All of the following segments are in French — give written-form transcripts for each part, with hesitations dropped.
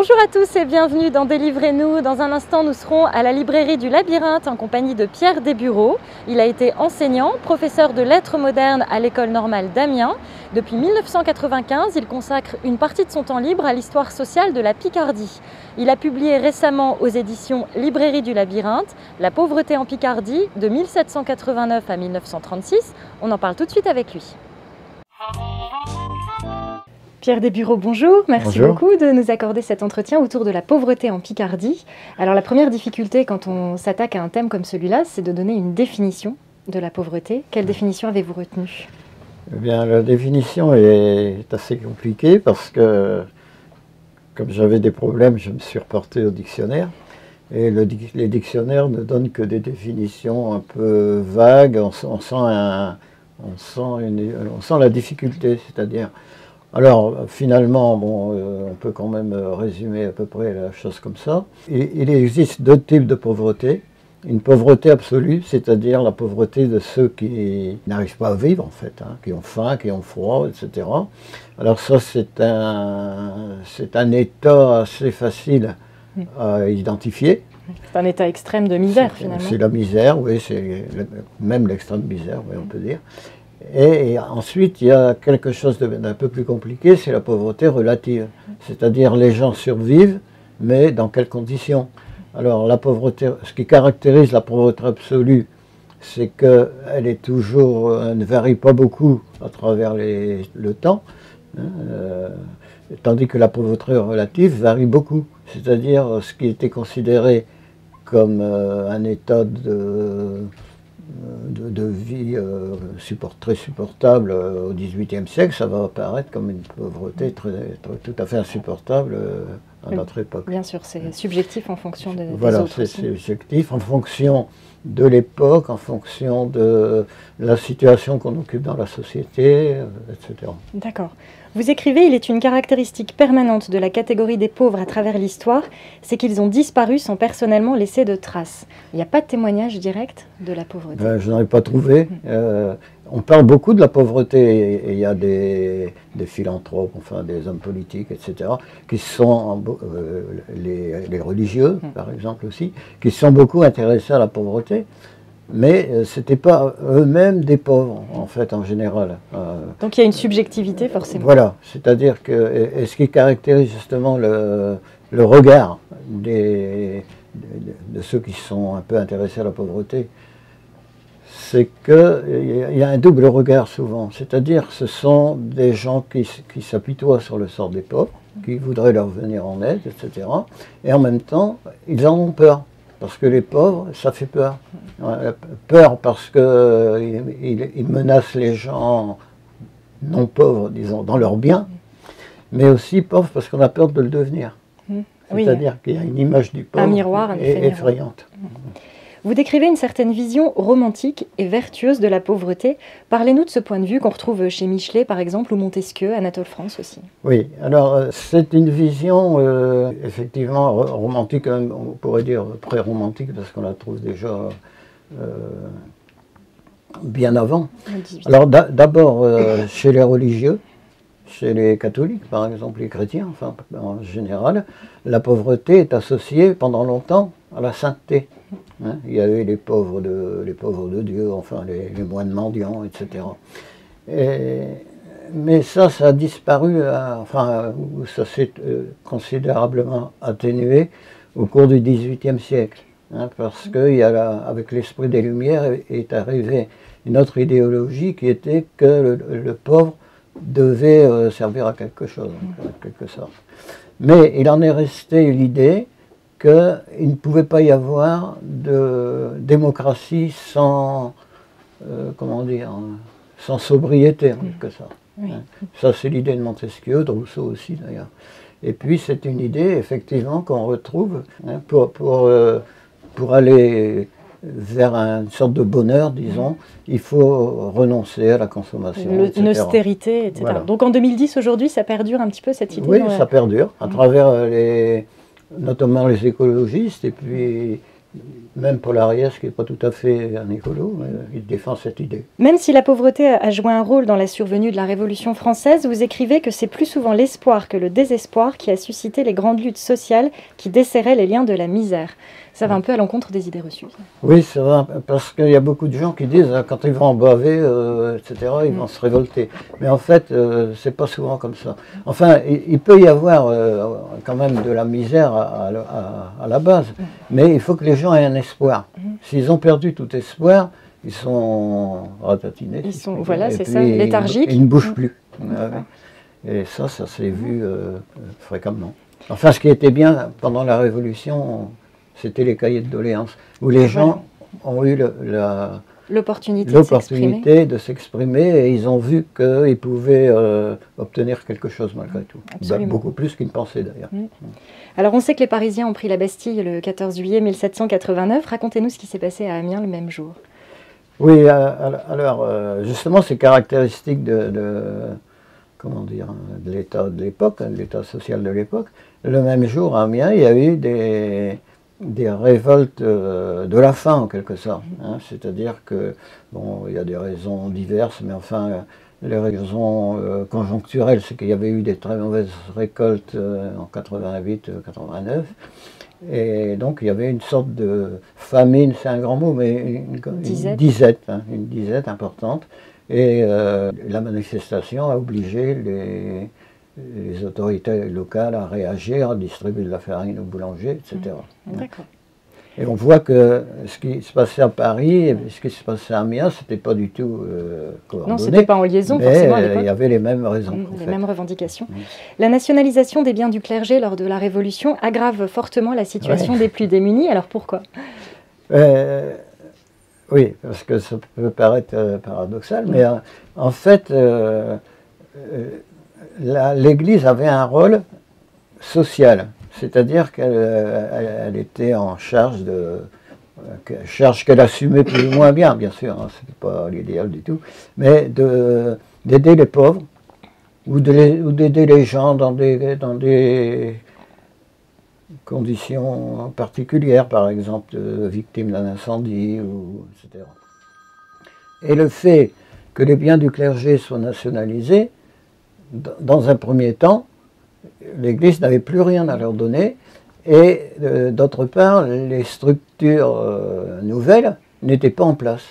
Bonjour à tous et bienvenue dans Délivrez-nous. Dans un instant, nous serons à la librairie du Labyrinthe en compagnie de Pierre Desbureaux. Il a été enseignant, professeur de lettres modernes à l'École normale d'Amiens. Depuis 1995, il consacre une partie de son temps libre à l'histoire sociale de la Picardie. Il a publié récemment aux éditions Librairie du Labyrinthe La pauvreté en Picardie de 1789 à 1936. On en parle tout de suite avec lui. Pierre Desbureaux, bonjour. Merci beaucoup de nous accorder cet entretien autour de la pauvreté en Picardie. Alors la première difficulté quand on s'attaque à un thème comme celui-là, c'est de donner une définition de la pauvreté. Quelle définition avez-vous retenue? Eh bien, la définition est assez compliquée parce que, comme j'avais des problèmes, je me suis reporté au dictionnaire. Et les dictionnaires ne donnent que des définitions un peu vagues. On sent la difficulté, c'est-à-dire... Alors, finalement, bon, on peut quand même résumer à peu près la chose comme ça. Il existe deux types de pauvreté. Une pauvreté absolue, c'est-à-dire la pauvreté de ceux qui n'arrivent pas à vivre, en fait, hein, qui ont faim, qui ont froid, etc. Alors ça, c'est un état assez facile à identifier. C'est un état extrême de misère, finalement. C'est la misère, oui, c'est même l'extrême misère, oui, on peut dire. Et ensuite, il y a quelque chose d'un peu plus compliqué, c'est la pauvreté relative. C'est-à-dire les gens survivent, mais dans quelles conditions? Alors la pauvreté, ce qui caractérise la pauvreté absolue, c'est qu'elle est toujours, elle ne varie pas beaucoup à travers le temps, hein, tandis que la pauvreté relative varie beaucoup. C'est-à-dire ce qui était considéré comme un état de vie très supportable au XVIIIe siècle, ça va apparaître comme une pauvreté tout à fait insupportable à notre époque. Bien sûr, c'est subjectif en fonction des voilà, autres. Voilà, c'est subjectif en fonction de l'époque, en fonction de la situation qu'on occupe dans la société, etc. D'accord. Vous écrivez, il est une caractéristique permanente de la catégorie des pauvres à travers l'histoire, c'est qu'ils ont disparu sans personnellement laisser de traces. Il n'y a pas de témoignage direct de la pauvreté. Je n'en ai pas trouvé. On parle beaucoup de la pauvreté et il y a des philanthropes, enfin des hommes politiques, etc., qui sont, les religieux par exemple aussi, qui sont beaucoup intéressés à la pauvreté. Mais ce n'étaient pas eux-mêmes des pauvres, en fait, en général. Donc il y a une subjectivité, forcément. Voilà, c'est-à-dire que, et ce qui caractérise justement le regard de ceux qui sont un peu intéressés à la pauvreté, c'est qu'il y a un double regard souvent. C'est-à-dire que ce sont des gens qui s'apitoient sur le sort des pauvres, qui voudraient leur venir en aide, etc. Et en même temps, ils en ont peur. Parce que les pauvres, ça fait peur. Peur parce qu'ils menacent les gens non pauvres, disons, dans leurs biens, mais aussi pauvres parce qu'on a peur de le devenir. C'est-à-dire qu'il y a une image du pauvre effrayante. Vous décrivez une certaine vision romantique et vertueuse de la pauvreté. Parlez-nous de ce point de vue qu'on retrouve chez Michelet, par exemple, ou Montesquieu, Anatole France aussi. Oui, alors c'est une vision effectivement romantique, on pourrait dire pré-romantique, parce qu'on la trouve déjà bien avant. Alors d'abord, chez les religieux, chez les catholiques, par exemple, les chrétiens, enfin en général, la pauvreté est associée pendant longtemps à la sainteté. Hein, il y avait les pauvres de Dieu, enfin les moines mendiants, etc. Mais ça a disparu, enfin ça s'est considérablement atténué au cours du XVIIIe siècle. Hein, parce qu'avec l'esprit des Lumières est arrivée une autre idéologie qui était que le pauvre devait servir à quelque chose, en quelque sorte. Mais il en est resté l'idée qu'il ne pouvait pas y avoir de démocratie sans, comment dire, sans sobriété, en quelque sorte. Oui. Ça, c'est l'idée de Montesquieu, de Rousseau aussi, d'ailleurs. Et puis, c'est une idée, effectivement, qu'on retrouve hein, pour aller vers une sorte de bonheur, disons, il faut renoncer à la consommation, une austérité, etc. Voilà. Donc, en 2010, aujourd'hui, ça perdure un petit peu, cette idée? Oui, ça perdure, à travers notamment les écologistes et puis même Paul Ariès, qui n'est pas tout à fait un écolo, mais il défend cette idée. Même si la pauvreté a joué un rôle dans la survenue de la Révolution française, vous écrivez que c'est plus souvent l'espoir que le désespoir qui a suscité les grandes luttes sociales qui desserraient les liens de la misère. Ça va un peu à l'encontre des idées reçues. Oui, c'est vrai, parce qu'il y a beaucoup de gens qui disent quand ils vont en baver, etc., ils vont se révolter. Mais en fait, c'est pas souvent comme ça. Enfin, il peut y avoir quand même de la misère à la base, mais il faut que les gens aient un espoir. S'ils ont perdu tout espoir, ils sont ratatinés. Ils sont, voilà, c'est ça, léthargiques. Ils ne bougent plus. Et ça s'est vu fréquemment. Enfin, ce qui était bien pendant la Révolution, c'était les cahiers de doléances, où les gens ont eu l'opportunité de s'exprimer et ils ont vu qu'ils pouvaient obtenir quelque chose malgré tout. Beaucoup plus qu'ils ne pensaient d'ailleurs. Alors on sait que les Parisiens ont pris la Bastille le 14 juillet 1789. Racontez-nous ce qui s'est passé à Amiens le même jour. Oui, alors justement c'est caractéristique comment dire, de l'état de l'époque, de l'état social de l'époque. Le même jour à Amiens, il y a eu des révoltes de la faim en quelque sorte. Hein. C'est-à-dire que, bon, il y a des raisons diverses, mais enfin, les raisons conjoncturelles, c'est qu'il y avait eu des très mauvaises récoltes en 88-89, et donc il y avait une sorte de famine, c'est un grand mot, mais une disette importante, et la manifestation a obligé les autorités locales à réagir, à distribuer de la farine aux boulangers, etc. D'accord. Et on voit que ce qui se passait à Paris et ce qui se passait à Amiens, c'était pas du tout coordonné. Non, c'était pas en liaison forcément à l'époque. Il y avait les mêmes raisons. Les mêmes revendications. La nationalisation des biens du clergé lors de la Révolution aggrave fortement la situation des plus démunis. Alors pourquoi? Oui, parce que ça peut paraître paradoxal, mais en fait, l'Église avait un rôle social, c'est-à-dire qu'elle était en charge charge qu'elle assumait plus ou moins bien, bien sûr, hein, ce n'était pas l'idéal du tout, mais d'aider les pauvres ou d'aider les gens dans des conditions particulières, par exemple victimes d'un incendie, etc. Et le fait que les biens du clergé soient nationalisés, dans un premier temps, l'Église n'avait plus rien à leur donner, et d'autre part, les structures nouvelles n'étaient pas en place.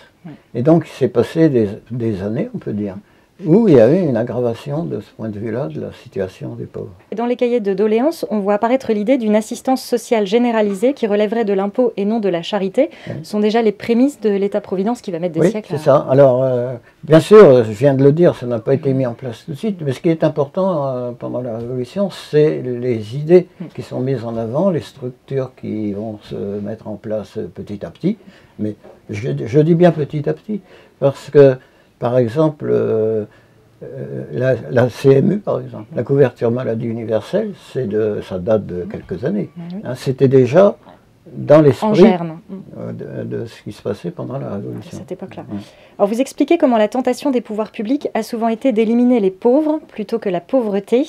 Et donc il s'est passé des années, on peut dire, où il y a eu une aggravation de ce point de vue-là de la situation des pauvres. Dans les cahiers de doléances, on voit apparaître l'idée d'une assistance sociale généralisée qui relèverait de l'impôt et non de la charité. Ce sont déjà les prémices de l'État-providence qui va mettre des siècles. Oui, c'est ça. Alors, bien sûr, je viens de le dire, ça n'a pas été mis en place tout de suite, mais ce qui est important pendant la Révolution, c'est les idées qui sont mises en avant, les structures qui vont se mettre en place petit à petit. Mais je dis bien petit à petit, parce que par exemple, la CMU, par exemple, la couverture maladie universelle, ça date de quelques années. Hein, c'était déjà dans l'esprit de ce qui se passait pendant la Révolution. À cette époque-là. Alors vous expliquez comment la tentation des pouvoirs publics a souvent été d'éliminer les pauvres plutôt que la pauvreté.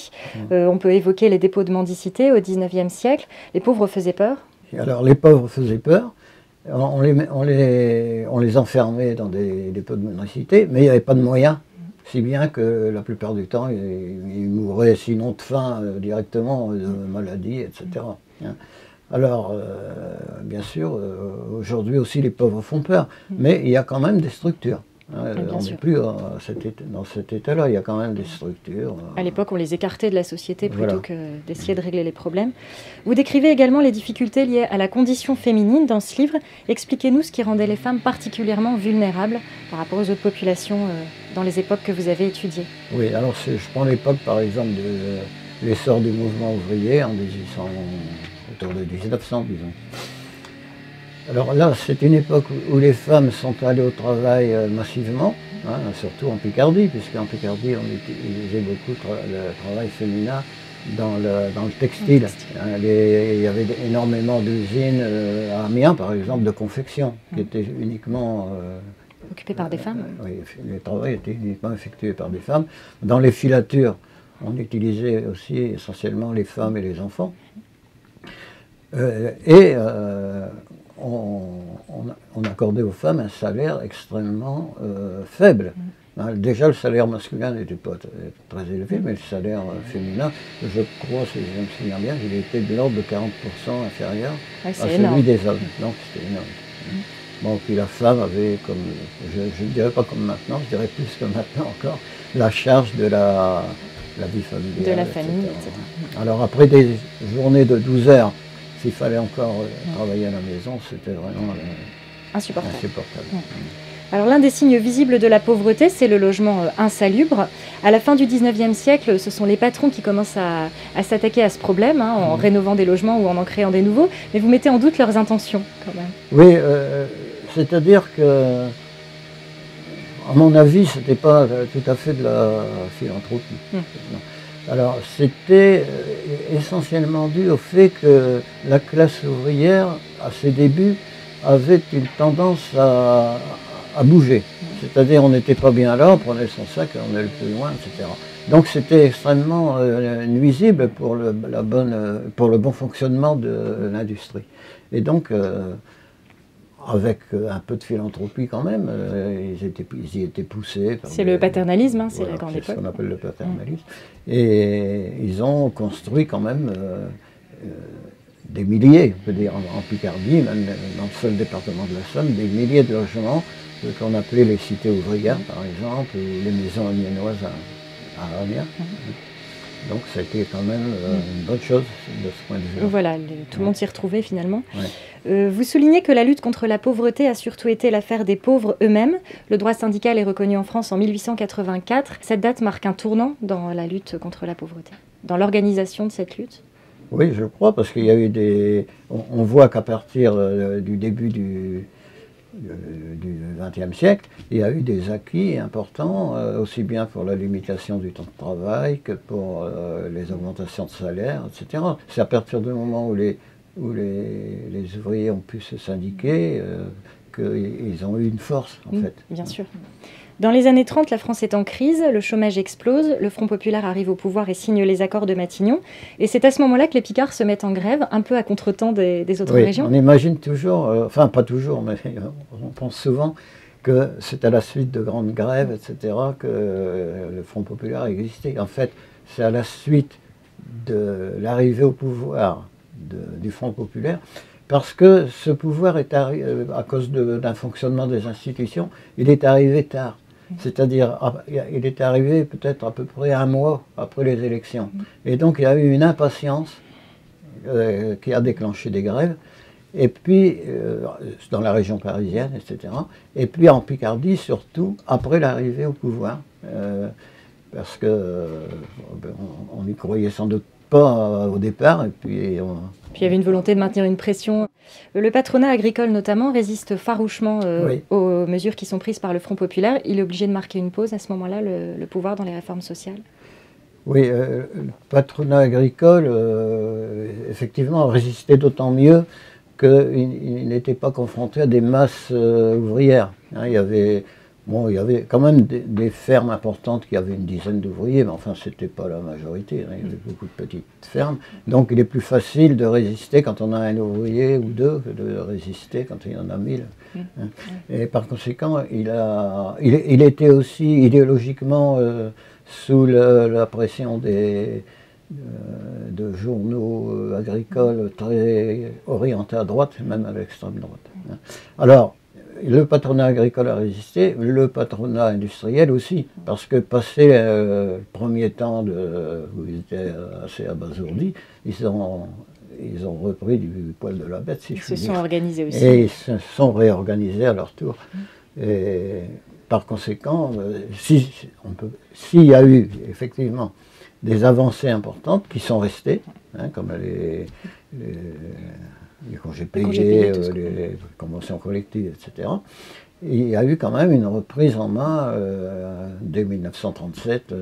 On peut évoquer les dépôts de mendicité au XIXe siècle. Les pauvres faisaient peur? Alors les pauvres faisaient peur. On les enfermait dans des dépôts de mendicité, mais il n'y avait pas de moyens, si bien que la plupart du temps, ils mouraient sinon de faim directement, de maladies, etc. Alors, bien sûr, aujourd'hui aussi les pauvres font peur, mais il y a quand même des structures. On n'est plus dans cet état-là, il y a quand même des structures. À l'époque, on les écartait de la société plutôt que d'essayer de régler les problèmes. Vous décrivez également les difficultés liées à la condition féminine dans ce livre. Expliquez-nous ce qui rendait les femmes particulièrement vulnérables par rapport aux autres populations dans les époques que vous avez étudiées. Oui, alors je prends l'époque par exemple de l'essor du mouvement ouvrier en 1800, autour de 1900, disons. Alors là, c'est une époque où les femmes sont allées au travail massivement, hein, surtout en Picardie, puisqu'en Picardie, on utilisait beaucoup le travail féminin dans le textile. Il y avait énormément d'usines à Amiens, par exemple, de confection, qui étaient uniquement... occupées par des femmes. Oui, le travail était uniquement effectué par des femmes. Dans les filatures, on utilisait aussi essentiellement les femmes et les enfants. on accordait aux femmes un salaire extrêmement faible. Déjà, le salaire masculin n'était pas très élevé, mais le salaire féminin, je crois, si je me souviens bien, il était de l'ordre de 40% inférieur à celui des hommes. Donc c'était énorme. Bon, puis la femme avait, comme, je ne dirais pas comme maintenant, je dirais plus que maintenant encore, la charge de la vie familiale. De la famille, etc. Alors après des journées de 12 heures, s'il fallait encore travailler à la maison, c'était vraiment insupportable. insupportable. Alors l'un des signes visibles de la pauvreté, c'est le logement insalubre. À la fin du 19e siècle, ce sont les patrons qui commencent à s'attaquer à ce problème, en rénovant des logements ou en créant des nouveaux. Mais vous mettez en doute leurs intentions, quand même. Oui, c'est-à-dire que, à mon avis, ce n'était pas tout à fait de la philanthropie. Alors, c'était essentiellement dû au fait que la classe ouvrière, à ses débuts, avait une tendance à bouger. C'est-à-dire, on n'était pas bien là, on prenait son sac, on allait plus loin, etc. Donc, c'était extrêmement nuisible pour le bon fonctionnement de l'industrie. Et donc, avec un peu de philanthropie quand même, ils y étaient poussés. C'est le paternalisme, c'est la grande époque. C'est ce qu'on appelle le paternalisme. Et ils ont construit quand même des milliers, on peut dire en Picardie, même dans le seul département de la Somme, des milliers de logements, ce qu'on appelait les cités ouvrières par exemple, ou les maisons amiénoises à Amiens. Donc c'était quand même une bonne chose de ce point de vue. Voilà, tout le monde s'y retrouvait finalement. Vous soulignez que la lutte contre la pauvreté a surtout été l'affaire des pauvres eux-mêmes. Le droit syndical est reconnu en France en 1884. Cette date marque un tournant dans la lutte contre la pauvreté, dans l'organisation de cette lutte. Oui, je crois, parce qu'il y a eu des... On voit qu'à partir du début du XXe siècle, il y a eu des acquis importants, aussi bien pour la limitation du temps de travail que pour les augmentations de salaire, etc. C'est à partir du moment où les ouvriers ont pu se syndiquer qu'ils ont eu une force, en fait. Bien sûr. Dans les années 30, la France est en crise, le chômage explose, le Front populaire arrive au pouvoir et signe les accords de Matignon. Et c'est à ce moment-là que les Picards se mettent en grève, un peu à contretemps des autres régions. On imagine toujours, enfin pas toujours, mais on pense souvent que c'est à la suite de grandes grèves, etc., que le Front populaire a existé. En fait, c'est à la suite de l'arrivée au pouvoir du Front populaire, parce que ce pouvoir est arrivé, à cause d'un fonctionnement des institutions, il est arrivé tard. C'est-à-dire, il est arrivé peut-être à peu près un mois après les élections. Et donc, il y a eu une impatience qui a déclenché des grèves. Et puis, dans la région parisienne, etc. Et puis en Picardie, surtout, après l'arrivée au pouvoir. Parce que on n'y croyait sans doute pas au départ. Et puis il y avait une volonté de maintenir une pression. Le patronat agricole notamment résiste farouchement aux mesures qui sont prises par le Front populaire. Il est obligé de marquer une pause à ce moment-là, le pouvoir dans les réformes sociales. Oui, le patronat agricole, effectivement, résistait d'autant mieux qu'il n'était pas confronté à des masses ouvrières. Il y avait quand même des fermes importantes qui avaient une dizaine d'ouvriers, mais enfin, ce n'était pas la majorité. Il y avait beaucoup de petites fermes. Donc, il est plus facile de résister quand on a un ouvrier ou deux que de résister quand il y en a 1000. Et par conséquent, il était aussi idéologiquement sous la pression de journaux agricoles très orientés à droite, même à l'extrême droite. Alors, le patronat agricole a résisté, le patronat industriel aussi, parce que passé le premier temps où ils étaient assez abasourdis, ils ont repris du poil de la bête, si je puis dire. Ils se sont organisés aussi. Et ils se sont réorganisés à leur tour. Et par conséquent, s'il y a eu effectivement des avancées importantes qui sont restées, comme les congés payés, les conventions collectives, etc. Et il y a eu quand même une reprise en main dès 1937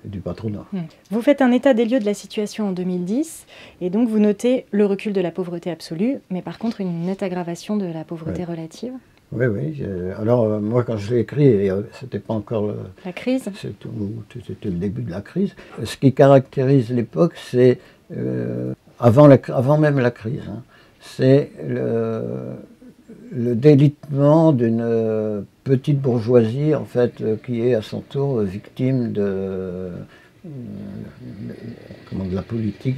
du patronat. Vous faites un état des lieux de la situation en 2010, et donc vous notez le recul de la pauvreté absolue, mais par contre une nette aggravation de la pauvreté relative. Oui. Alors moi quand je l'ai écrit, c'était pas encore la crise. C'était le début de la crise. Ce qui caractérise l'époque, c'est avant même la crise, c'est le délitement d'une petite bourgeoisie en fait, qui est à son tour victime de la politique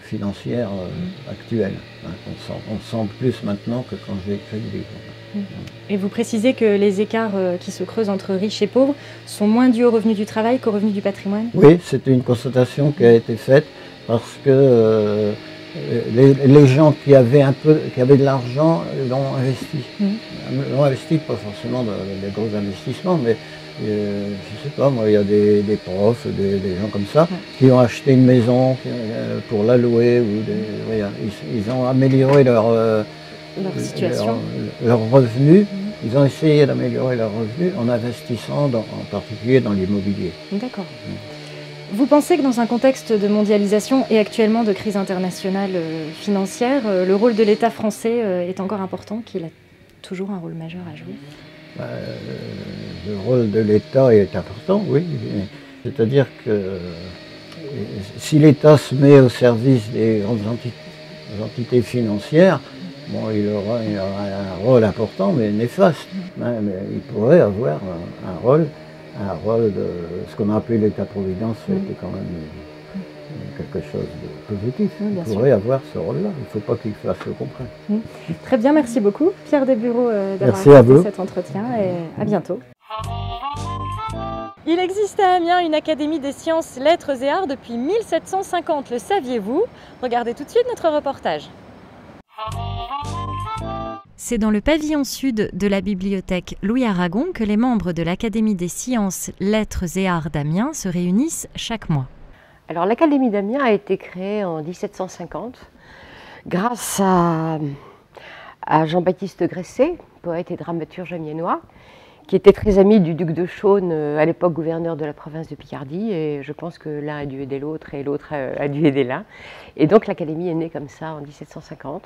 financière actuelle. On sent plus maintenant que quand j'ai écrit le livre. Et vous précisez que les écarts qui se creusent entre riches et pauvres sont moins dus au revenu du travail qu'au revenu du patrimoine? Oui, c'était une constatation qui a été faite parce que les gens qui avaient de l'argent l'ont investi. L'ont investi, pas forcément dans les gros investissements, mais je ne sais pas, moi, il y a des profs, des gens comme ça, qui ont acheté une maison pour la louer, ils ont amélioré leur situation, leurs revenus. Ils ont essayé d'améliorer leurs revenus en investissant en particulier dans l'immobilier. D'accord. Vous pensez que dans un contexte de mondialisation et actuellement de crise internationale financière, le rôle de l'État français est encore important, qu'il a toujours un rôle majeur à jouer? Le rôle de l'État est important, oui. C'est-à-dire que si l'État se met au service des grandes entités financières, bon, il aura un rôle important, mais néfaste. Mais il pourrait avoir un rôle de ce qu'on a appelé l'État-providence, c'était quand même quelque chose de positif. Il pourrait avoir ce rôle-là, il ne faut pas qu'il fasse le contraire. Très bien, merci beaucoup Pierre Desbureaux d'avoir fait cet entretien et à bientôt. Il existe à Amiens une académie des sciences, lettres et arts depuis 1750, le saviez-vous? Regardez tout de suite notre reportage. C'est dans le pavillon sud de la bibliothèque Louis Aragon que les membres de l'Académie des sciences, lettres et arts d'Amiens se réunissent chaque mois. Alors l'Académie d'Amiens a été créée en 1750 grâce à Jean-Baptiste Gresset, poète et dramaturge amiénois, qui était très ami du duc de Chaulnes, à l'époque gouverneur de la province de Picardie, et je pense que l'un a dû aider l'autre et l'autre a dû aider l'un. Et donc l'Académie est née comme ça en 1750.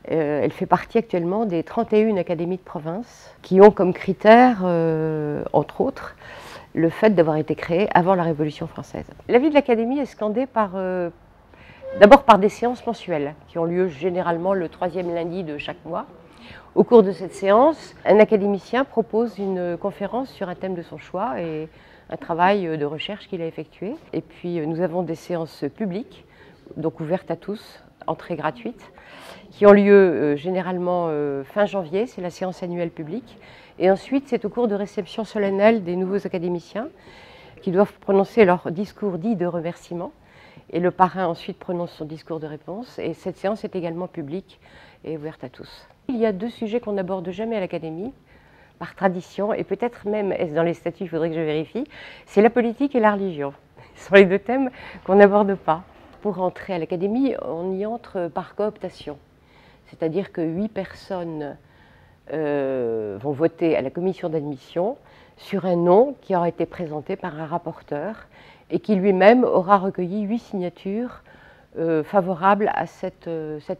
Elle fait partie actuellement des 31 académies de province qui ont comme critère, entre autres, le fait d'avoir été créées avant la Révolution française. La vie de l'Académie est scandée d'abord par des séances mensuelles qui ont lieu généralement le 3e lundi de chaque mois. Au cours de cette séance, un académicien propose une conférence sur un thème de son choix et un travail de recherche qu'il a effectué. Et puis nous avons des séances publiques, donc ouvertes à tous, entrée gratuite, qui ont lieu généralement fin janvier, c'est la séance annuelle publique. Et ensuite, c'est au cours de réception solennelle des nouveaux académiciens qui doivent prononcer leur discours dit de remerciement. Et le parrain ensuite prononce son discours de réponse. Et cette séance est également publique et ouverte à tous. Il y a 2 sujets qu'on n'aborde jamais à l'Académie, par tradition, et peut-être même, est-ce dans les statuts, il faudrait que je vérifie, c'est la politique et la religion. Ce sont les 2 thèmes qu'on n'aborde pas. Pour entrer à l'Académie, on y entre par cooptation. C'est-à-dire que 8 personnes vont voter à la commission d'admission sur un nom qui aura été présenté par un rapporteur et qui lui-même aura recueilli 8 signatures favorables à cette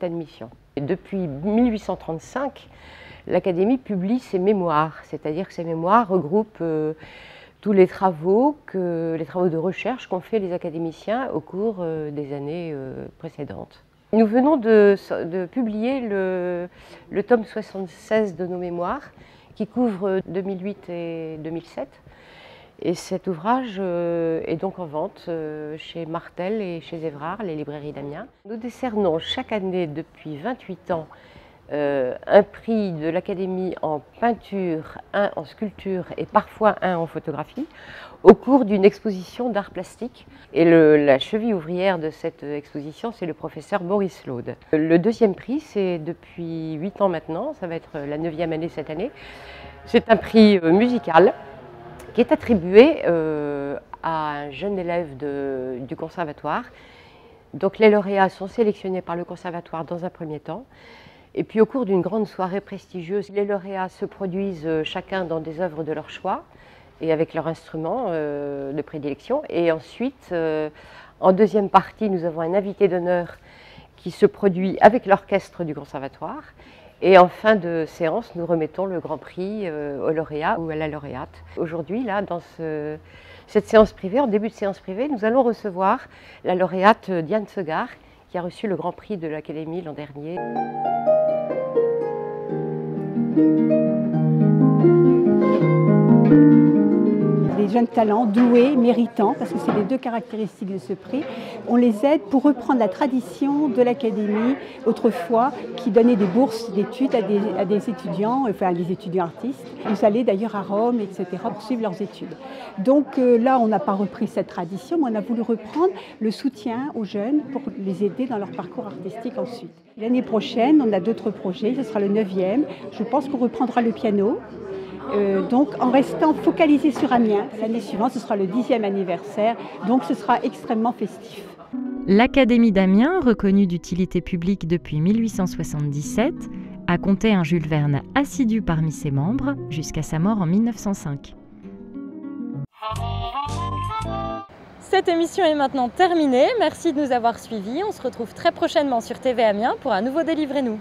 admission. Et depuis 1835, l'Académie publie ses mémoires, c'est-à-dire que ces mémoires regroupent tous les travaux de recherche qu'ont fait les académiciens au cours des années précédentes. Nous venons de publier le tome 76 de nos mémoires, qui couvre 2008 et 2007. Et cet ouvrage est donc en vente chez Martel et chez Évrard, les librairies d'Amiens. Nous décernons chaque année depuis 28 ans un prix de l'Académie en peinture, un en sculpture et parfois un en photographie au cours d'une exposition d'art plastique. Et la cheville ouvrière de cette exposition, c'est le professeur Maurice Laude. Le 2e prix, c'est depuis 8 ans maintenant, ça va être la 9e année cette année. C'est un prix musical qui est attribué à un jeune élève du conservatoire. Donc les lauréats sont sélectionnés par le conservatoire dans un premier temps. Et puis au cours d'une grande soirée prestigieuse, les lauréats se produisent chacun dans des œuvres de leur choix et avec leur instrument de prédilection. Et ensuite, en 2e partie, nous avons un invité d'honneur qui se produit avec l'orchestre du conservatoire. Et en fin de séance, nous remettons le grand prix au lauréat ou à la lauréate. Aujourd'hui, là, dans cette séance privée, en début de séance privée, nous allons recevoir la lauréate Diane Segar, qui a reçu le Grand Prix de l'Académie l'an dernier. Des jeunes talents, doués, méritants, parce que c'est les deux caractéristiques de ce prix. On les aide pour reprendre la tradition de l'Académie, autrefois, qui donnait des bourses d'études à des étudiants, enfin à des étudiants artistes. Ils allaient d'ailleurs à Rome, etc., pour suivre leurs études. Donc là, on n'a pas repris cette tradition, mais on a voulu reprendre le soutien aux jeunes pour les aider dans leur parcours artistique ensuite. L'année prochaine, on a d'autres projets, ce sera le 9e. Je pense qu'on reprendra le piano. Donc en restant focalisé sur Amiens. L'année suivante, ce sera le 10e anniversaire, donc ce sera extrêmement festif. L'Académie d'Amiens, reconnue d'utilité publique depuis 1877, a compté un Jules Verne assidu parmi ses membres jusqu'à sa mort en 1905. Cette émission est maintenant terminée. Merci de nous avoir suivis. On se retrouve très prochainement sur TV Amiens pour un nouveau Délivrez-nous.